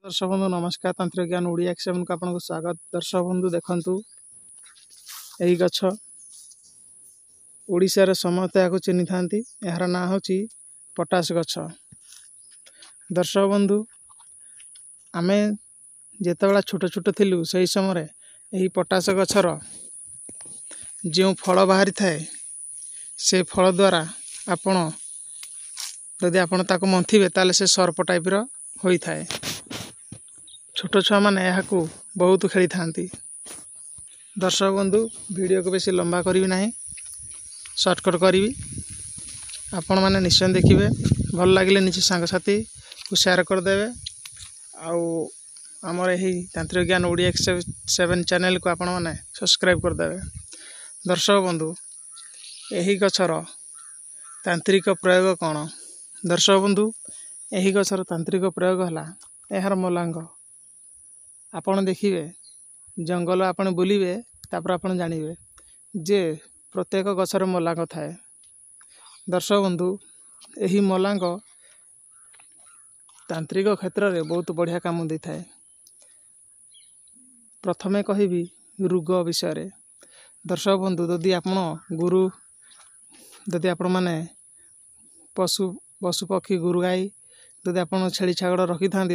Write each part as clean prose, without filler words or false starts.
दर्शक बंधु नमस्कार। तांत्रिक ज्ञान ओडिया एक्सएम को आपको स्वागत। दर्शक बंधु देखंतु यही गछ ओडिशार समस्त या चिन्ह था। यार ना हूँ पटास गछ। दर्शक बंधु आमे जितेबाला छोट छोट थिलु से समय यही पटास गछर जो फल बाहरी थाए से फल द्वारा आपण यदि आपण ताको मंथिबे ताले से सर्प टाइप रो होई थाए। छोट छुआ मैंने यहाँ बहुत खेली था। दर्शक बंधु वीडियो को बेसी लंबा करी ना, सर्टकट करी। आपण मैंने निश्चय देखिए, भल लगे निजे सांगसाथी को शेयर करदे। आमर यही तांत्रिक ज्ञान ओडिया एक्सएम चैनल को आपण मैंने सब्सक्राइब करदे। दर्शक बंधु यही गछर तांत्रिक प्रयोग कौन? दर्शक बंधु यही गछर तांत्रिक प्रयोग है यार मलांग। आपण देखिए जंगल आपण बुलिबे तापर आपण जानिबे जे प्रत्येक गछर मलांग थाए। दर्शक बंधु यही मलांग तांत्रिक क्षेत्र में बहुत बढ़िया काम दे थाए। प्रथमे कहिबी रोग विषय। दर्शक बंधु यदि आपण गुरु यदि आपण माने पशु पक्षी गुरु गाई यदि आपण छेली छागड़ रखी था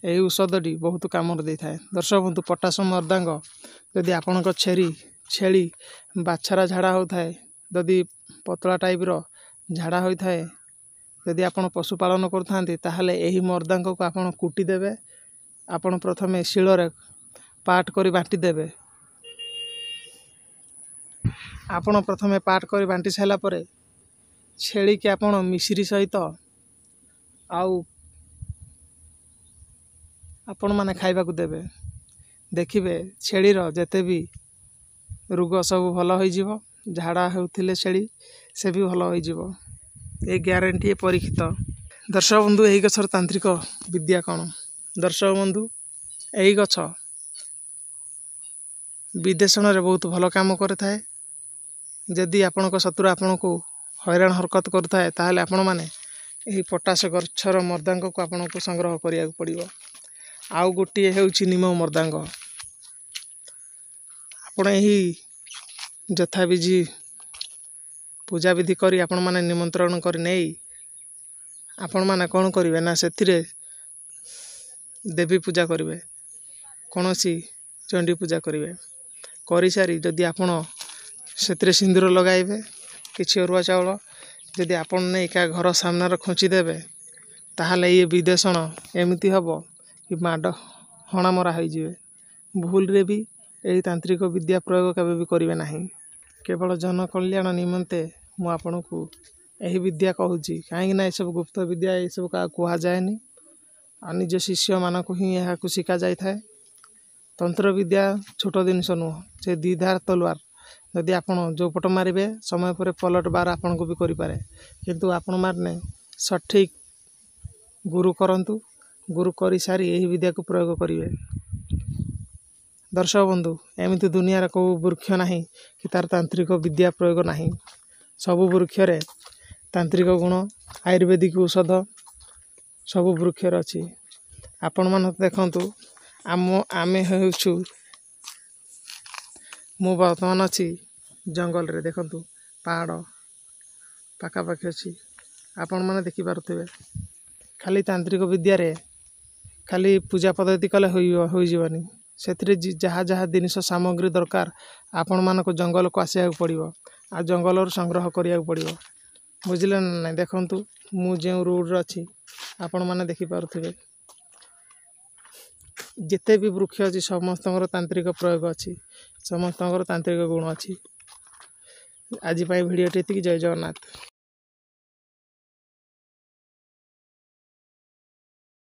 यही औषधटी बहुत कम दे थाए। दर्शक बंधु पटास मर्दांग यदि आपण छेली बाछरा झाड़ा होता है, यदि पतला टाइप रो झाड़ा होता है, यदि आपण पशुपालन करते यही मर्दांग को आपण कुटी देवे। आपण प्रथमे शिଳରେ पाट करी बांटी देवे। आपण प्रथमे पाट करी बांटी साइला परे छेली के आपण मिश्री सहित आउ आपण माने खाइबा को देवे। देखिबे छेली रो जेते भी रोग सब भल होई जीवो। झाड़ा होउथिले छेली से भी भल होई जीवो। ए ग्यारंटी परीक्षित। दर्शक बंधु यही गछर तांत्रिक विद्या कौन? दर्शक बंधु यही गछ विदेशन रे बहुत भल काम करे थाए। जदि आपणक शत्रु आपण को हैरान हरकत करथाए ताहले आपण माने यही पटास गछर मर्दांग को आपण को संग्रह करिया पड़िबो। आउ गोटे हेउछि निम मर्दांग। आपण यही जथा विधि पूजा विधि करी आपण माने निमंत्रण करी नहीं आपण माने कौन करिवे ना सेथिरे देवी पूजा करिवे, कोनोसी चंडी पूजा करिवे। करी सारी जदि आपण सेथिरे सिंदूर लगाइबे किछि अरुआ चावल जदि आपण नै का घर सामने खोची देबे ताहले ये विदेशण एमिति हबो कि माड हणा मरा हो जिवे। भूल रे भी यही तांत्रिक विद्या प्रयोग केबे भी करिवे नाही। केवल जन कल्याण निमंते मु आपण को यही विद्या कहूची। कहीं ना सब गुप्त विद्या ये सब का कहा जाएनी। आ निज शिष्य मान को ही यह शिखा जाए। तंत्र विद्या छोट जिनस नुह, से दीधार तलवार यदि आपण जो पट मारे समय पर पलट बार आपण को भी करें, किंतु आपण मारने सठिक गुरु करंतु। गुरु करी सारी यही विद्या को प्रयोग करिवे। दर्शक बंधु एमती दुनिया को वृक्ष नहीं कि तार तांत्रिक विद्या प्रयोग नहीं। सबु वृक्ष रे तांत्रिक गुण आयुर्वेदिक औषध सबु वृक्ष अच्छी। आपण मान देखंतु आमे हेउछु मु वर्तमान अच्छी जंगल रे। देखंतु पहाड़ पाखापाखि अच्छी। आपण माने देखि पारुथिबे खाली तांत्रिक विद्या रे खाली पूजा पद्धति कले होई जीवनी। सेथिरे जहाँ जहाँ जिनिस सामग्री दरकार आपण मानको जंगल को आसिया पड़िबो। आ जंगल संग्रह करिया पड़िबो। बुझिले ना? देखंतु मु जे रोड रे अछि आपण माने देखि पारुथिबे जेते भी वृक्ष अछि समस्तଙ୍କର तांत्रिक प्रयोग अछि, समस्तଙ୍କର तांत्रिक गुण अछि। आज भिडियो टी जय जगन्नाथ।